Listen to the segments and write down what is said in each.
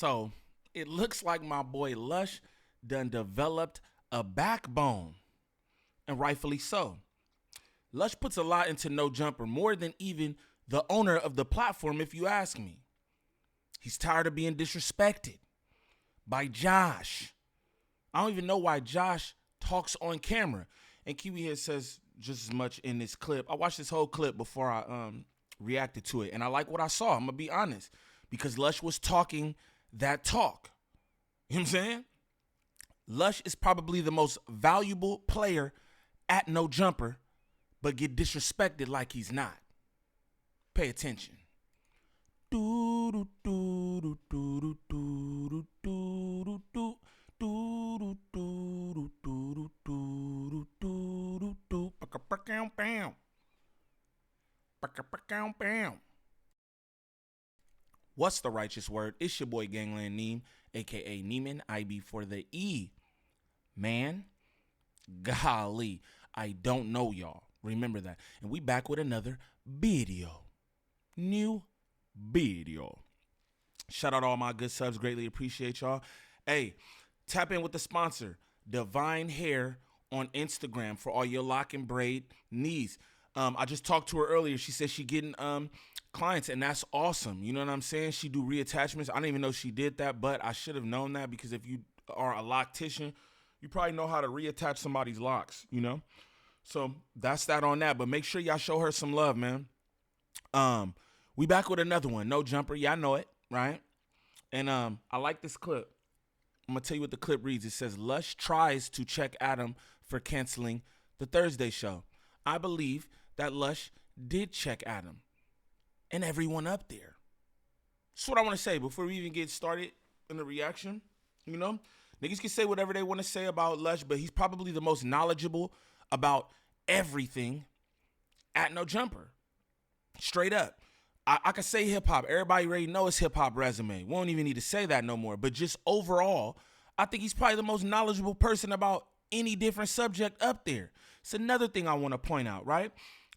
So it looks like my boy Lush done developed a backbone, and rightfully so. Lush puts a lot into No Jumper, more than even the owner of the platform, if you ask me. He's tired of being disrespected by Josh. I don't even know why Josh talks on camera. And Kiwi here says just as much in this clip. I watched this whole clip before I reacted to it, and I like what I saw. I'm going to be honest, because Lush was talking that talk. You know what I'm saying? Lush is probably the most valuable player at No Jumper, but get disrespected like he's not. Pay attention. What's the righteous word? It's your boy Gangland Neem, aka Neiman, IB for the E. Man, golly, I don't know y'all. Remember that. And we back with another video. New video. Shout out all my good subs. Greatly appreciate y'all. Hey, tap in with the sponsor, Divine Hair on Instagram for all your lock and braid needs. I just talked to her earlier. She said she getting clients, and that's awesome. You know what I'm saying? She do reattachments. I didn't even know she did that, but I should have known that, because if you are a loctician, you probably know how to reattach somebody's locks, you know? So that's that on that. But make sure y'all show her some love, man. We back with another one. No Jumper. Y'all know it, right? And I like this clip. I'm going to tell you what the clip reads. It says, Lush tries to check Adam for canceling the Thursday show. I believe that Lush did check Adam and everyone up there. That's what I want to say before we even get started in the reaction. You know, niggas can say whatever they want to say about Lush, but he's probably the most knowledgeable about everything at No Jumper. Straight up. I could say hip-hop. Everybody already knows his hip-hop resume. We don't even need to say that no more. But just overall, I think he's probably the most knowledgeable person about any different subject up there. It's another thing I want to point out, right?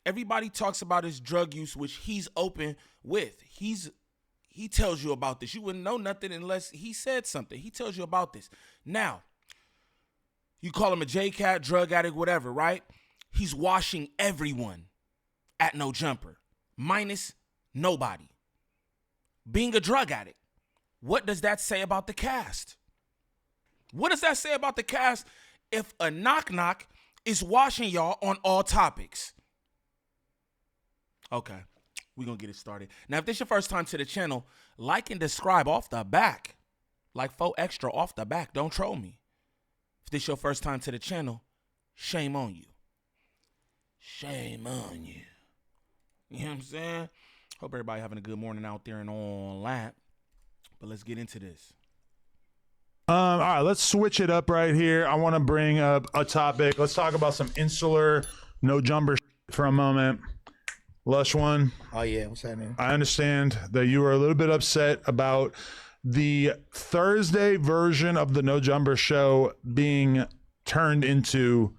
Everybody talks about his drug use, which he's open with. He tells you about this. You wouldn't know nothing unless he said something. He tells you about this. Now, you call him a J-Cat, drug addict, whatever, right? He's washing everyone at No Jumper, minus nobody. Being a drug addict, what does that say about the cast? What does that say about the cast if a knock-knock is washing y'all on all topics? Okay, we're going to get it started. Now, if this is your first time to the channel, like and subscribe off the back. Like 4 extra off the back. Don't troll me. If this is your first time to the channel, shame on you. Shame on you. You know what I'm saying? Hope everybody having a good morning out there and all that. But let's get into this. All right, let's switch it up right here. I want to bring up a topic. Let's talk about some insular No Jumper for a moment. Lush one. Oh yeah, what's happening? I understand that you were a little bit upset about the Thursday version of the No Jumper show being turned into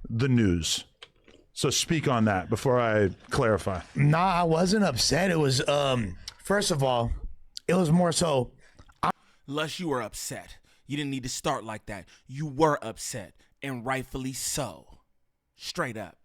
the news. So speak on that before I clarify. Nah, I wasn't upset. It was first of all, it was more so Lush, you were upset. You didn't need to start like that. You were upset, and rightfully so. Straight up.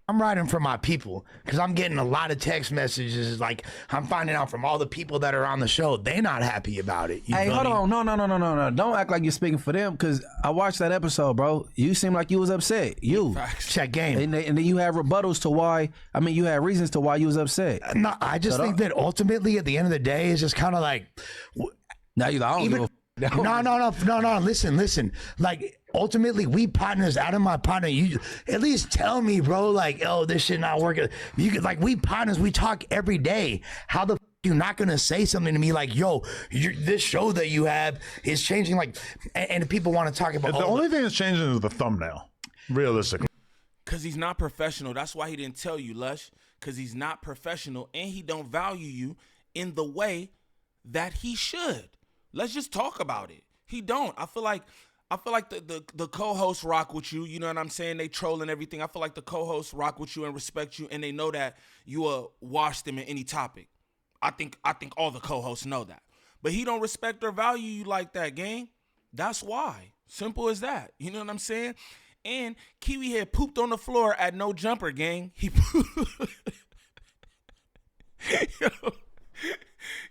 I'm writing for my people, because I'm getting a lot of text messages. Like, I'm finding out from all the people that are on the show, they're not happy about it. Hey, hold on. No. Don't act like you're speaking for them, because I watched that episode, bro. You seem like you was upset. You. Check game. And then you have rebuttals to why, you had reasons to why you was upset. No, I just think that ultimately, at the end of the day, it's just kind of like... Now you like, I don't give a No. Listen. Like, ultimately, we partners. Out of my partner, you at least tell me, bro. Like, oh, this shit not working. You could, like, we partners. We talk every day. How the you not gonna say something to me like, yo, this show that you have is changing? Like, and people want to talk about. The only thing that's changing is the thumbnail, realistically. Cause he's not professional. That's why he didn't tell you, Lush. Cause he's not professional, and he don't value you in the way that he should. Let's just talk about it. He don't. I feel like the co-hosts rock with you. You know what I'm saying? They troll and everything. I feel like the co-hosts rock with you and respect you, and they know that you will wash them in any topic. I think all the co-hosts know that. But he don't respect or value you like that, gang. That's why. Simple as that. You know what I'm saying? And Kiwi had pooped on the floor at no jumper, gang.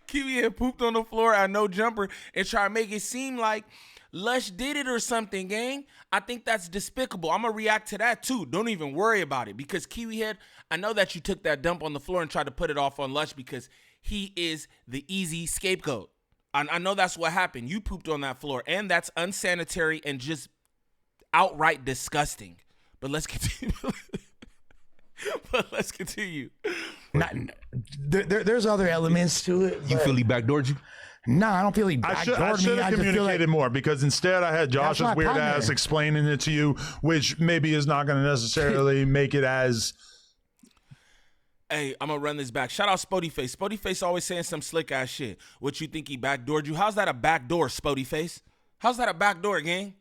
Kiwi had pooped on the floor at no jumper and try to make it seem like Lush did it or something, gang. I think that's despicable. I'm going to react to that too. Don't even worry about it because Kiwi Head, I know that you took that dump on the floor and tried to put it off on Lush because he is the easy scapegoat. I know that's what happened. You pooped on that floor and that's unsanitary and just outright disgusting. But let's continue. There's other elements to it. You feel he backdoored you? No, I don't feel he I backdoored me. should have I just feel communicated more because instead I had Josh's my weird partner. ass explaining it to you, which maybe is not going to necessarily make it as. Hey, I'm going to run this back. Shout out Spody Face. Spody Face always saying some slick ass shit. What you think he backdoored you? How's that a backdoor, Spody Face? How's that a backdoor, gang?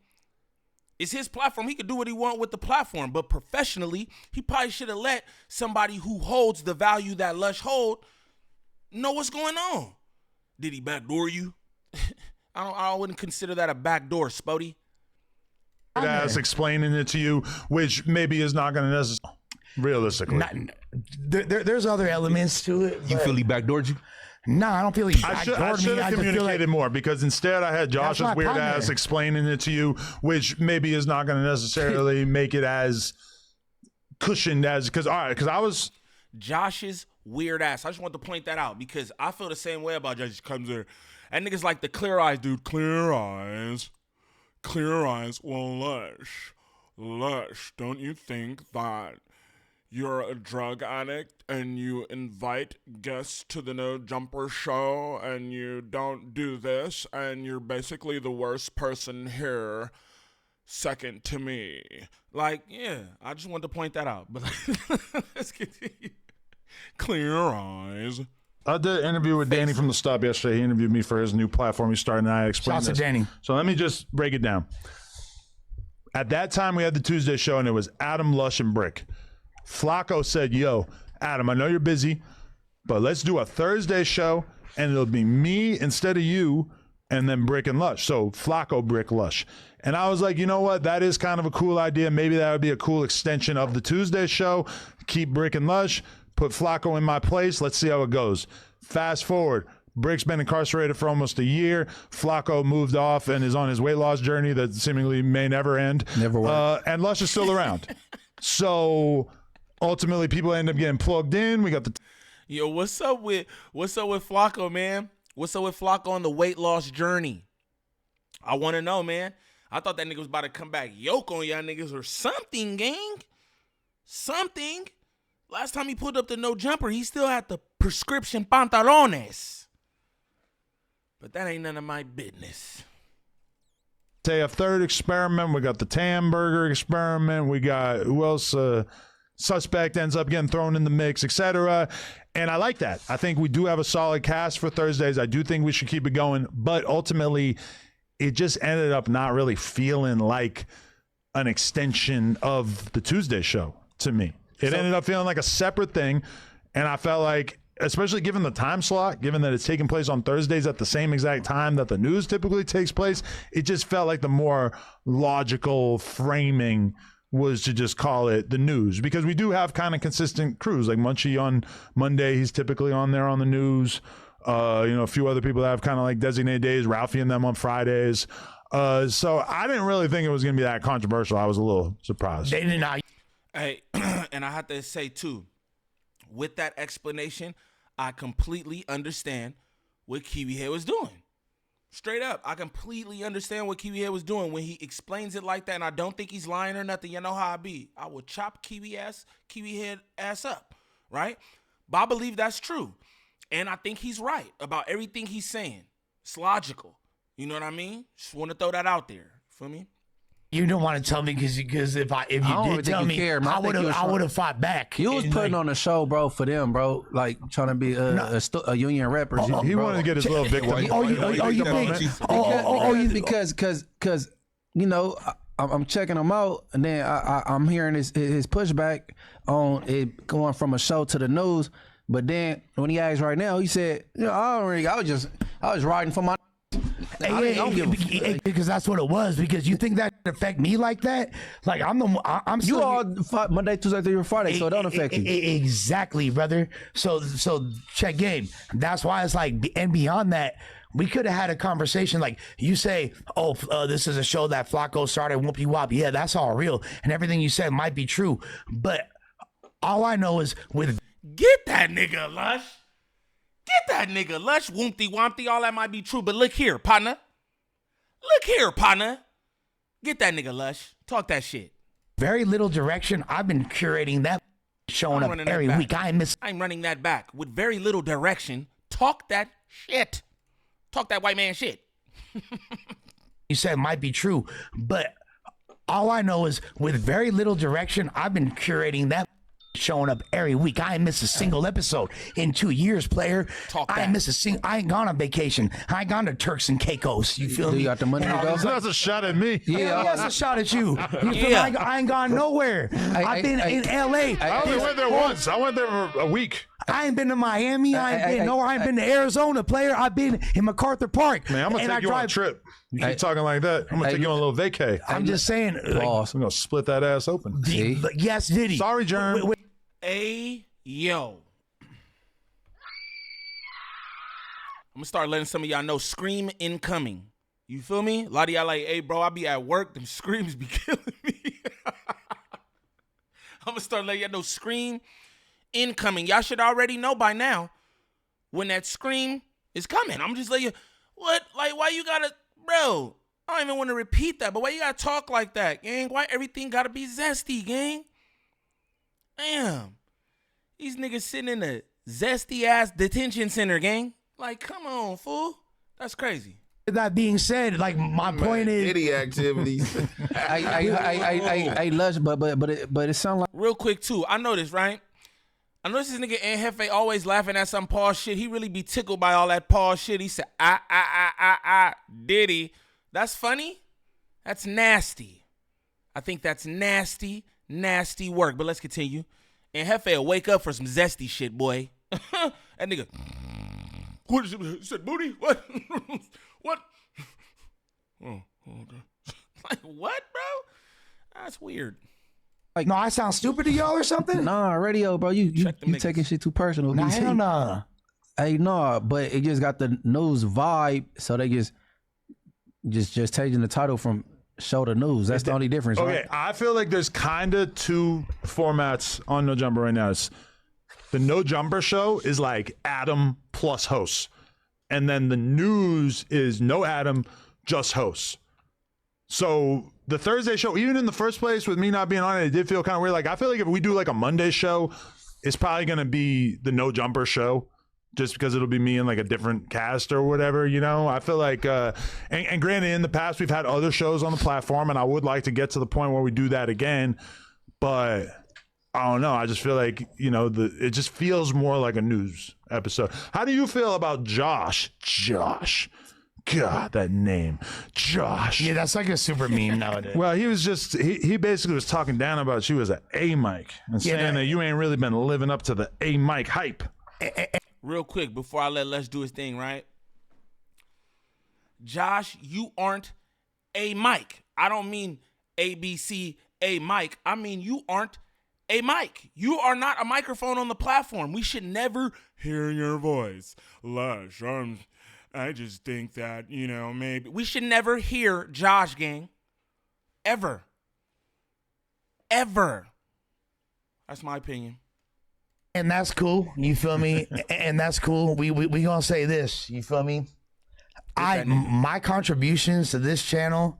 It's his platform. He could do what he want with the platform. But professionally, he probably should have let somebody who holds the value that Lush hold know what's going on. Did he backdoor you? I wouldn't consider that a backdoor, Spody. As explaining it to you, which maybe is not going to necessarily. Realistically. There's other elements to it. You feel he backdoored you? No, I don't feel he I backdoored should me. have I just feel communicated like more because instead I had Josh's my weird partner. ass explaining it to you, which maybe is not going to necessarily make it as cushioned as because I was Josh's weird ass. I just want to point that out because I feel the same way about Josh. Comes there. And niggas like the clear eyes, dude. Clear eyes. Clear eyes. Well, Lush, don't you think that you're a drug addict and you invite guests to the No Jumper show and you don't do this and you're basically the worst person here, second to me? Like, yeah, I just wanted to point that out. But let's continue. Clear eyes. I did an interview with Danny from The Stop yesterday. He interviewed me for his new platform he's starting, and I explained Shouts to this. Danny. So let me just break it down. At that time, we had the Tuesday show, and it was Adam, Lush, and Brick. Flacco said, yo, Adam, I know you're busy, but let's do a Thursday show, and it'll be me instead of you, and then Brick and Lush. So Flacco, Brick, Lush. And I was like, you know what? That is kind of a cool idea. Maybe that would be a cool extension of the Tuesday show. Keep Brick and Lush. Put Flacco in my place. Let's see how it goes. Fast forward. Brick's been incarcerated for almost a year. Flacco moved off and is on his weight loss journey that seemingly may never end. Never will. And Lush is still around. So ultimately, people end up getting plugged in. We got the Yo, what's up with Flacco, man? What's up with Flacco on the weight loss journey? I want to know, man. I thought that nigga was about to come back yoke on y'all niggas or something, gang. Something. Last time he pulled up the No Jumper, he still had the prescription pantalones. But that ain't none of my business. say a third experiment. We got the Tam Burger experiment. We got who else? Suspect ends up getting thrown in the mix, etc. And I like that. I think we do have a solid cast for Thursdays. I do think we should keep it going. But ultimately, it just ended up not really feeling like an extension of the Tuesday show to me. It ended up feeling like a separate thing. And I felt like, especially given the time slot, given that it's taking place on Thursdays at the same exact time that the news typically takes place, it just felt like the more logical framing was to just call it the news, because we do have kind of consistent crews. Like Munchie on Monday, he's typically on there on the news. A few other people that have kind of like designated days, Ralphie and them on Fridays. So I didn't really think it was going to be that controversial. I was a little surprised. They did not. Hey, and I have to say too, with that explanation, I completely understand what Kiwi Head was doing. Straight up, I completely understand what Kiwi Head was doing when he explains it like that, and I don't think he's lying or nothing. You know how I be. I will chop Kiwi Head ass up, right? But I believe that's true. And I think he's right about everything he's saying. It's logical. You know what I mean? Just want to throw that out there. Feel me? You don't want to tell me because if you don't did really tell think me, you care, man. I would have fought back. You was And, putting like, on a show, bro, for them, bro. Like trying to be a union rapper. He bro. wanted to get his little victim. Because I'm checking him out, and then I'm hearing his pushback on it going from a show to the news. But then when he asked right now, he said, I was just I was riding for my. Because that's what it was. Because you think that affect me like that? Like I'm You still, all Monday, Tuesday, Thursday, Friday, so it don't affect you. Exactly, brother. So check game. That's why it's like, and beyond that, we could have had a conversation. Like you say, oh, this is a show that Flacco started. Whoopie wop. Yeah, that's all real, and everything you said might be true. But all I know is with Get that nigga, Lush. Get that nigga, Lush. Woompty wompty, all that might be true. But look here, partner. Look here, partner. Get that nigga, Lush. Talk that shit. very little direction, I've been curating that showing up every week. I'm running that back. With very little direction, talk that shit. Talk that white man shit. You said might be true, but all I know is with very little direction, I've been curating that showing up every week. I ain't missed a single episode in 2 years, player. I ain't missed a single. I ain't gone on vacation. I ain't gone to Turks and Caicos. You feel me? You got the money to go? That's a shot at me. Yeah, that's a shot at you. You feel me? I ain't gone nowhere. I've been in LA. I only went there once. I went there for a week. I ain't been to Miami. I ain't been nowhere. I ain't been to Arizona, player. I've been in MacArthur Park. Man, I'm gonna take you on a trip. You keep talking like that. I'm gonna take you on a little vacay. I'm just saying. Like, I'm gonna split that ass open. Yes, did he? Sorry, Jerm. Hey, yo. I'm gonna start letting some of y'all know scream incoming. You feel me? A lot of y'all like, hey, bro, I be at work. Them screams be killing me. I'm gonna start letting y'all know scream incoming. Y'all should already know by now when that scream is coming. I'm just letting you, what? Like, why you gotta, bro, I don't even want to repeat that, but why you gotta talk like that, gang? Why everything gotta be zesty, gang? Damn. These niggas sitting in a zesty-ass detention center, gang. Like, come on, fool. That's crazy. That being said, like, my point is... Any activities. I Lush, but it sounds like... Real quick, too. I know this, right? I know this nigga Jefe always laughing at some Paul shit. He really be tickled by all that Paul shit. He said, Diddy. That's funny? That's nasty. I think that's nasty work. But let's continue. And Jefe will wake up for some zesty shit, boy. That nigga. What is it? He said booty? What? What? Oh, okay. Like, what, bro? That's weird. Like, no, I sound stupid to y'all or something? Nah, radio, bro. You taking shit too personal. Nah, hell nah. Hey, no, but it just got the news vibe, so they just changing the title from show to news. That's the only difference, right? Okay, I feel like there's kind of two formats on No Jumper right now. It's the No Jumper show is like Adam plus hosts. And then the news is no Adam, just hosts. So the Thursday show, even in the first place with me not being on it did feel kind of weird. Like, I feel like if we do like a Monday show, it's probably going to be the No Jumper show. Just because it'll be me in like a different cast or whatever, you know? I feel like, and granted, in the past, we've had other shows on the platform, and I would like to get to the point where we do that again, but I don't know. I just feel like, you know, it just feels more like a news episode. How do you feel about Josh? God, that name. Josh. Yeah, that's like a super meme nowadays. Well, he was just, he basically was talking down about you as an A-Mike and saying that you ain't really been living up to the A-Mike hype. Real quick, before I let Les do his thing, right? Josh, you aren't a mic. I don't mean ABC, a mic. I mean you aren't a mic. You are not a microphone on the platform. We should never hear your voice. Lush, I just think that, you know, maybe. We should never hear Josh, gang. Ever. That's my opinion. And that's cool, you feel me? And that's cool. We gonna say this, you feel me? My contributions to this channel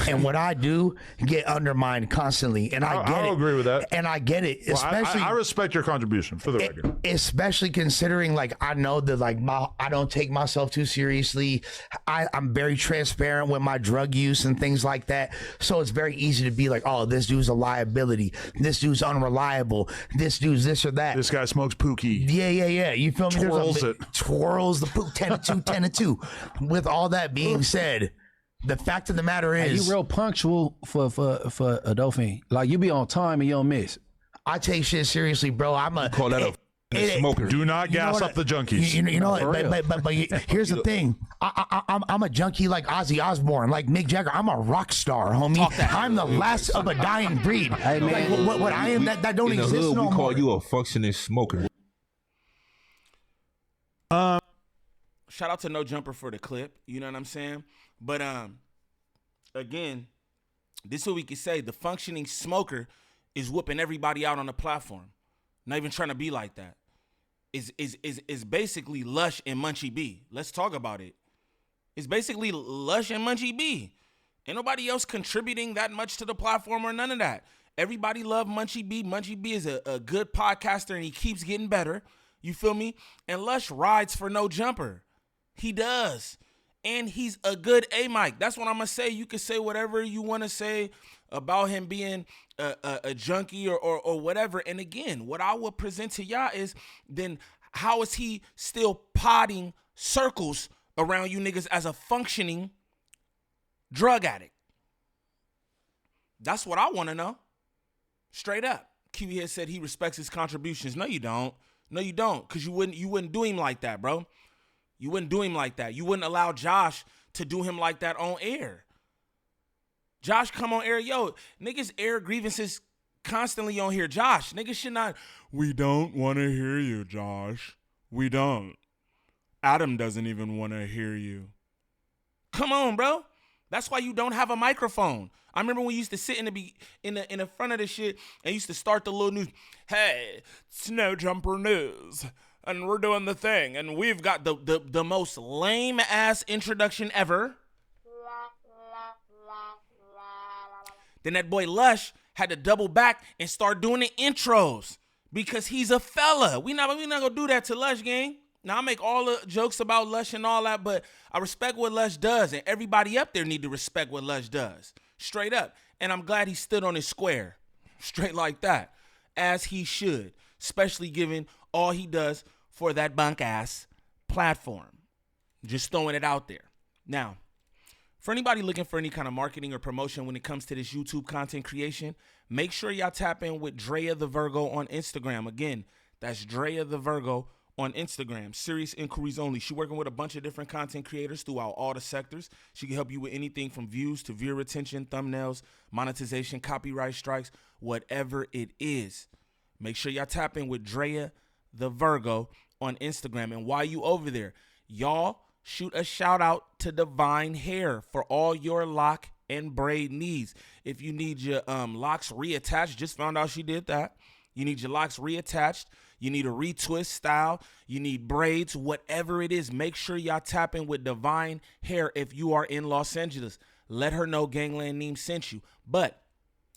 and what I do get undermined constantly, and I get it. I agree with that, and I get it. Well, especially, I respect your contribution for the record. Especially considering, like, I know that, like, I don't take myself too seriously. I'm very transparent with my drug use and things like that. So it's very easy to be like, oh, this dude's a liability. This dude's unreliable. This dude's this or that. This guy smokes pookie. Yeah. You feel me? Twirls the pook. 10 to 2. With all that being said, the fact of the matter is, you real punctual for a dolphin. Like, you be on time and you don't miss. I take shit seriously, bro. Call that a Smoker. Do not gas up the junkies. You know, for real. but here's the thing. I'm a junkie like Ozzy Osbourne, like Mick Jagger. I'm a rock star, homie. Talk that. I'm the last of a dying breed. Hey, man. Like, what I am, that don't In the exist hood, no we more. call you a functioning smoker. Shout out to No Jumper for the clip. You know what I'm saying? But again, this is what we can say. The functioning smoker is whooping everybody out on the platform. Not even trying to be like that. Is basically Lush and Munchie B. Let's talk about it. It's basically Lush and Munchie B. Ain't nobody else contributing that much to the platform or none of that. Everybody love Munchie B. Munchie B is a good podcaster and he keeps getting better. You feel me? And Lush rides for No Jumper. He does. And he's a good A-Mike. That's what I'm going to say. You can say whatever you want to say about him being a junkie or whatever. And again, what I would present to y'all is then how is he still potting circles around you niggas as a functioning drug addict? That's what I want to know. Straight up. Kiwi has said he respects his contributions. No, you don't. No, you don't. Because you wouldn't do him like that, bro. You wouldn't do him like that. You wouldn't allow Josh to do him like that on air. Josh come on air. Yo, niggas air grievances constantly on here. Josh, niggas should not. We don't want to hear you, Josh. We don't. Adam doesn't even want to hear you. Come on, bro. That's why you don't have a microphone. I remember when you used to sit in the front of the shit and used to start the little news. Hey, it's No Jumper News. And we're doing the thing. And we've got the most lame ass introduction ever. Then that boy Lush had to double back and start doing the intros because he's a fella. We not gonna do that to Lush, gang. Now I make all the jokes about Lush and all that, but I respect what Lush does, and everybody up there need to respect what Lush does. Straight up. And I'm glad he stood on his square. Straight like that. As he should. Especially given all he does for that bunk ass platform. Just throwing it out there. Now, for anybody looking for any kind of marketing or promotion when it comes to this YouTube content creation, make sure y'all tap in with Drea the Virgo on Instagram. Again, that's Drea the Virgo on Instagram. Serious inquiries only. She's working with a bunch of different content creators throughout all the sectors. She can help you with anything from views to viewer retention, thumbnails, monetization, copyright strikes, whatever it is. Make sure y'all tap in with Drea the Virgo on Instagram. And while you over there, y'all shoot a shout out to Divine Hair for all your lock and braid needs. If you need your locks reattached, just found out she did that. You need your locks reattached. You need a retwist style. You need braids, whatever it is. Make sure y'all tap in with Divine Hair if you are in Los Angeles. Let her know Gangland Neem sent you. But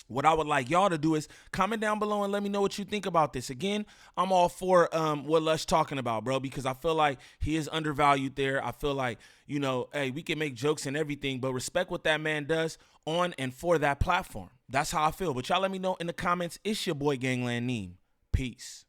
what I would like y'all to do is comment down below and let me know what you think about this. Again, I'm all for what Lush talking about, bro, because I feel like he is undervalued there. I feel like, you know, hey, we can make jokes and everything, but respect what that man does on and for that platform. That's how I feel. But y'all let me know in the comments. It's your boy Gangland Neem. Peace.